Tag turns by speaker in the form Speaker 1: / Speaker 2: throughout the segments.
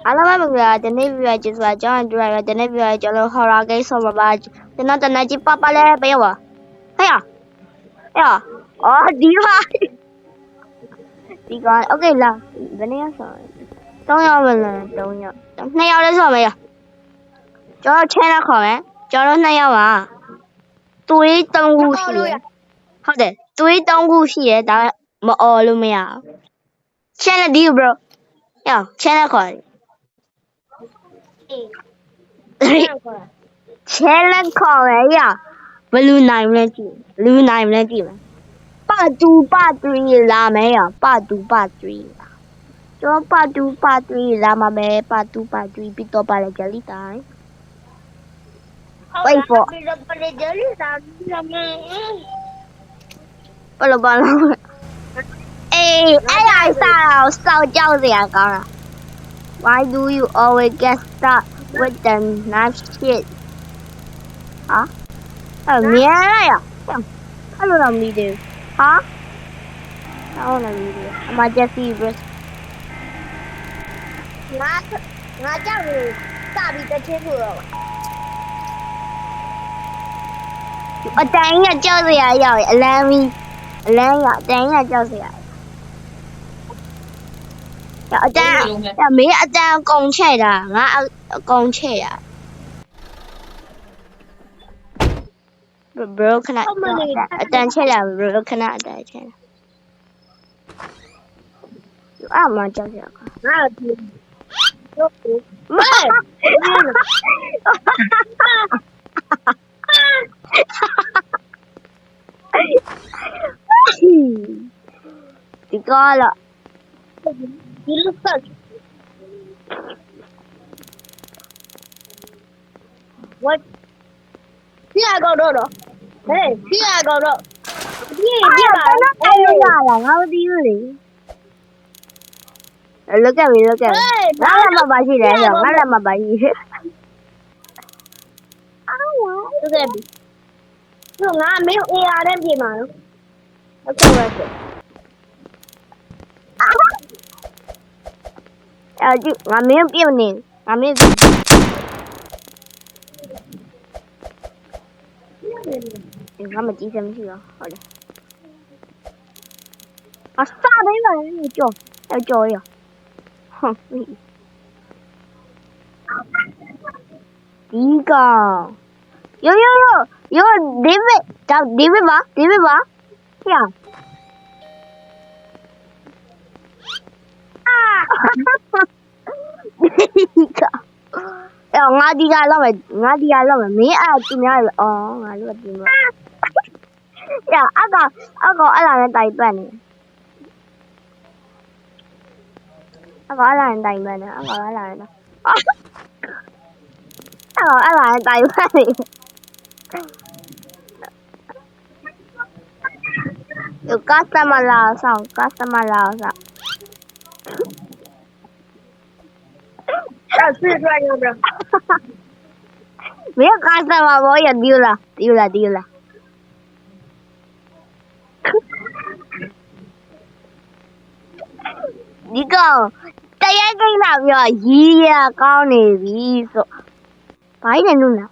Speaker 1: အားလုံးပဲမင်္ဂလာဒီနေ့ video ကြည့်ဆိုတာကျွန်တော်တို့ရဒီနေ့ video ကျွန်တော် horror game ဆော့မှာပါကျွန်တော်တနက်ကြီးပပလဲပေးပါဟဲ့ရအော်ဒီပါဒီက okay လာဘယ်နေရဆော့3ယောက်ပဲလား3ယောက်2ယောက်လည်းဆော့မယ်ရကျွန်တော် channel ခေါ်မယ်ကျွန်တော်2ယောက်ပါသွေး3ခုရှိတယ်ဟုတ်တယ်သွေး3ခုရှိတယ်ဒါမအော်လို့မရဘူး channel ဒီ bro ရ channel ခေါ်challenge ခေါ်ရရဘလူးနိုင်မလဲကြည့်လူးနိုင်မလဲကြည့်မယ်ပါတူပါ3လာမယ်ရပါတူပါ3လာကျွန်တော်ပါတူပါ3လာမှာပဲပါတူပါ3ပြီးတော့ပါလေကြလိတိုင်း wait for
Speaker 2: ပါလေကြလိတိုင်းလာမယ်
Speaker 1: ဘယ်လိုအေးအဲ့ဒါစောက်ကြောက်စရာကောင်းတာ why do you always get stuck with the knife shit ဟာအဲ့မြင်ရရအဲ့လိုတော့မီးတယ်ဟာဟုတ်လားမီးတယ်အမချက်စီဘစ်
Speaker 2: ငါကြောက်လို့စပြီးတစ်ချင်းဆိုတော့
Speaker 1: အတိုင်းကကြောက်စရာရောက်အလန်းမီးအလန်းရအတိုင်းကကြောက်စရာအတန်းမင်းအတန်းကုန်ချဲ့တာငါအကုန်ချဲ့တာ bro ခဏအတန်းချဲ့တာ bro ခဏအတန်းချဲ့တာအဲ့မှာကြောက်ရခါ
Speaker 2: ငါဒီ
Speaker 1: ဒီကောလာ
Speaker 2: ဒီလိုဆက် what ပြရတော့တော့ဟဲ့ပြရတော့ပြပါ
Speaker 1: အဲ့လိုရလားငါမသိဘူးလေလောက်ကပြီလောက်ကငါလည်းမပါရှိတယ်ဆိုငါလည်းမပါရှိ
Speaker 2: အော်ဟုတ်ကဲ့သူငါမင်း AR နဲ့ပြင်ပါနော်ဟုတ်ကဲ့
Speaker 1: အဲ့ဒီငါမင်းပြုတ်နေငါမင်းငါမကြည့်စမ်းမရှိတော့ဟုတ်တယ်အစားပေးပါလေကြောရဟုတ်ပြီဒီကောင်ယောဒေးဗစ်ပါဟဲ့ဒီကောင်ငါဒီကလောက်မယ်မင်းအဲ့သူများလေအော်ငါတို့ဒီမှာရအကောင်အဲ့လာနဲ့တိုင်ပတ်နေအကောင်အဲ့လာနဲ့တိုင်ပတ်နေအကောင်အဲ့လာနဲ့တိုင်ပတ်နေ有 customer လာဆောင်
Speaker 2: အဲ့ဆွေးထွက်ရတော့
Speaker 1: 没有 customer 我也丢了ဒီကောင်တရားကိန်းလာပြီးတော့ရီးရကောင်းနေပြီဆိုဘာကြီးနေလို့လဲ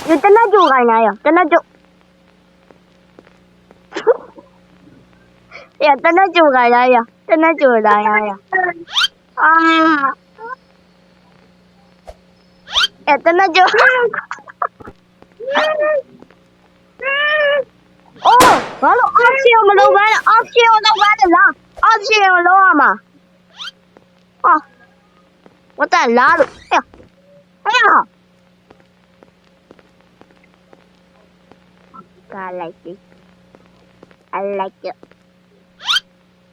Speaker 1: ဒီတနက်ကြိုခိုင်းလာရောတနက်ကြိုရတနက်ကြိုခိုင်းလာရောအာတနက်ကြိုခိုင်းလာရောအိုးဘာလို့ option မလုပ်ဘဲနဲ့ option လုပ်ရမှာဟာ我在拉了哎呀I like it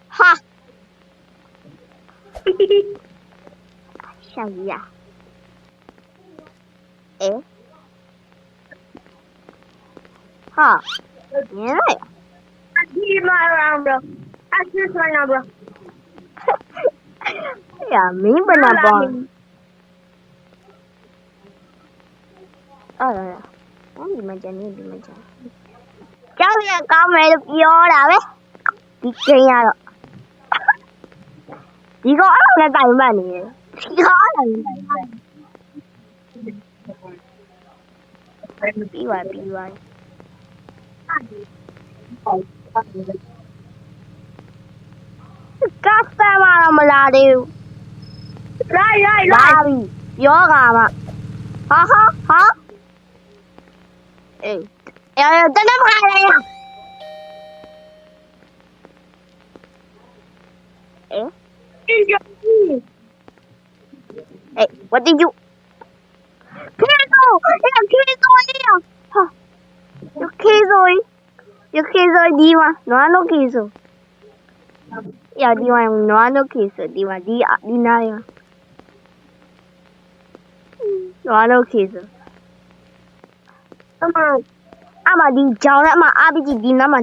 Speaker 1: 哈小鱼啊哎哈你来呀
Speaker 2: ဒီမှာရောဘရအဆွေးထွက်ရဘရ
Speaker 1: 呀明白了吧ဒီမှာကျန်ကြောက်ရကောင်းမယ်လို့ပြောတာပဲဒီကိန်းရတော့ဒီ ဒီကောင်အဲ့လိုနဲ့တိုင်မှတ်နေတယ်ဒီကောင်အဲ့လိုနဲ့တိုင်မှတ်ပြီးပါကတ်စတမာတော့မလာသေးဘူးလာပြီပြောကမှဟာအေးတနမခါရရwhat did you Kizo di ma no kizo ya di ma no kizo di ma di na ya no kizo ama di jauh nak ma abi di nama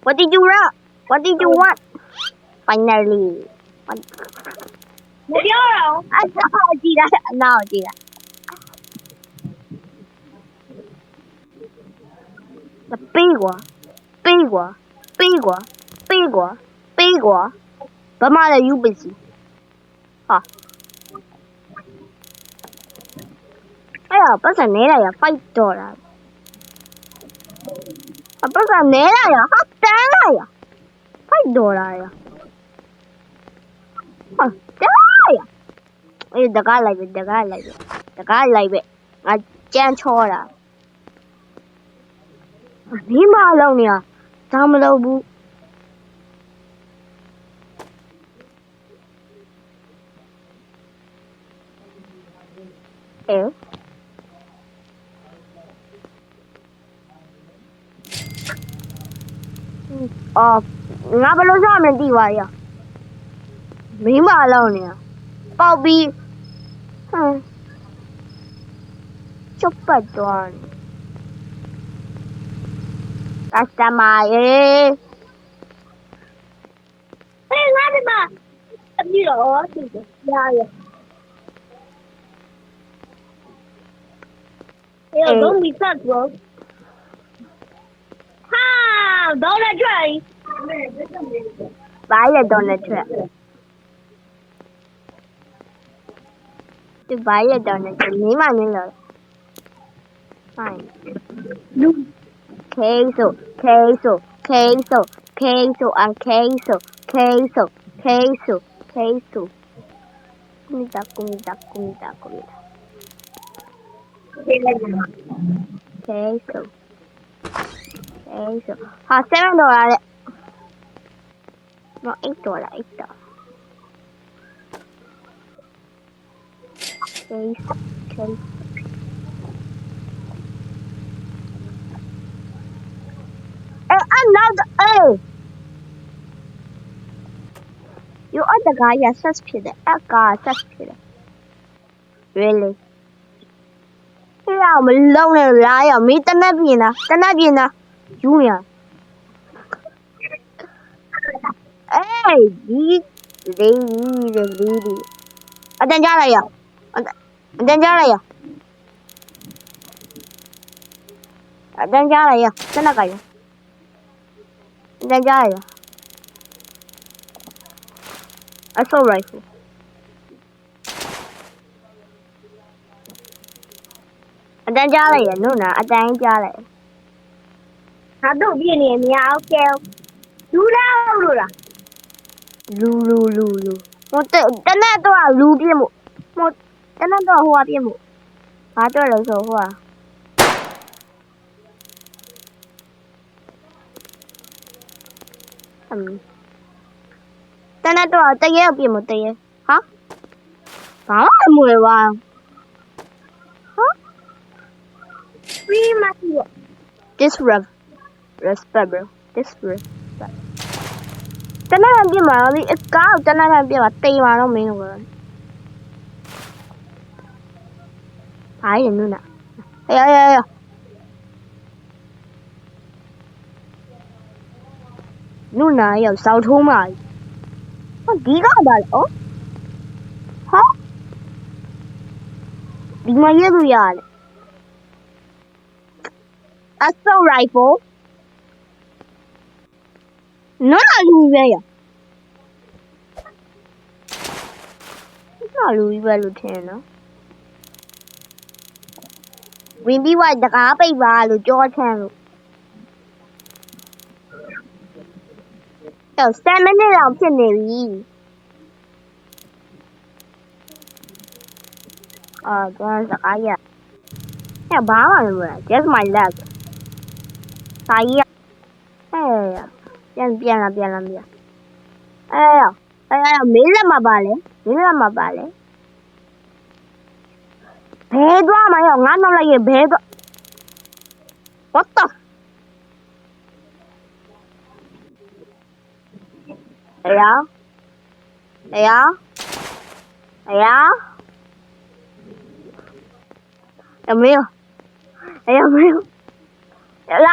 Speaker 1: what did you want finally
Speaker 2: Một đứa đâu?
Speaker 1: Gì đó nào gì đó Bi quả Bà má là you busy hả ấy à bắt đầu nè là phải đồ là bắt đầu nè là hot đá là phải đồ là Ê, đợt lại vậy à chen cho là bí mà lâu nè sao mà lâu bu ngã bao lâu sao mình đi vậy à bí mà lâu nè bao bi chúc bật toàn customer ê
Speaker 2: ngã đi bà. Như đó thì ra rồi. Don't be sad, bro. Ha, Donald Trump.
Speaker 1: Bye là Donald Trump. Bye là Donald Trump. Nghĩ mà như là fine. Queso and queso. Comida. Queso. $7. No, $8. Queso. Another You are the guy you're suspicious. Really? Yeah, I'm alone and liar. Me, Tanabina. Junior. Hey, lady. Then Jalaya. Tanakaya. Then Jalaya. Assault rifle. Then Jalaya. No, then Jalaya.
Speaker 2: How do you name me? Okay. Lula.
Speaker 1: Lu. Một tên này tôi là lu bia một tên này tôi là hoa bia một hóa tôi là số hoa tên này tôi là tay ghế bia một tay ghế hả có là mùi vào hả Disrespect bro Disrespect Tên này làm gì mà nó bị ít cao Tên này làm gì mà tì mà nó mình rồi Phải rồi nữa nè Ê Nuna giờ sao thu mà Con tí có bà lỗ Hả Đi mà nhớ tôi giờ Assault rifle နာလူပဲရနာလူပဲလို့ထင်နော်ဝင်ပြီးဝိုက်တကားပိတ်ပါလို့ကြောချမ်းလို့တော့7 မိနစ်လောက်ဖြစ်နေပြီကျန်စကားရဘာမှမလုပ် just my luck စာကြီးပြန်လာမေးလက်မှာပါလေဘယ်သွားမှာရောငါနောက်လိုက်ရဘယ်သွား what the 哎呀有没有来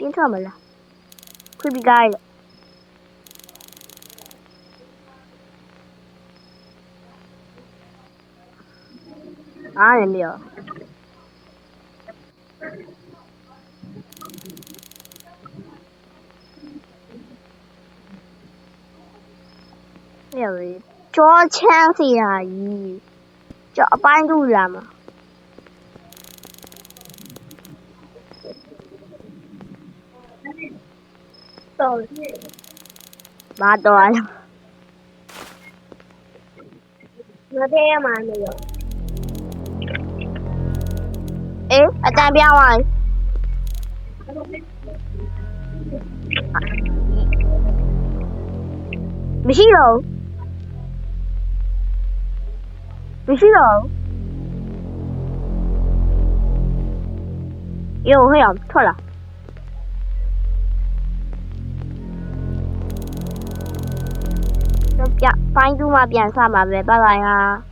Speaker 1: 电串嘛了会被盖的有没有ကြောချမ်းစီရာကြီးကြောအပိုင်းတူလာမှာဘာတော့လဲ
Speaker 2: ငါတဲ့ရမှာနေရော
Speaker 1: အတန်ပြောင်းသွားမရှိတော့哟嘿呀错了就变翻读嘛变啥嘛呗拜拜呀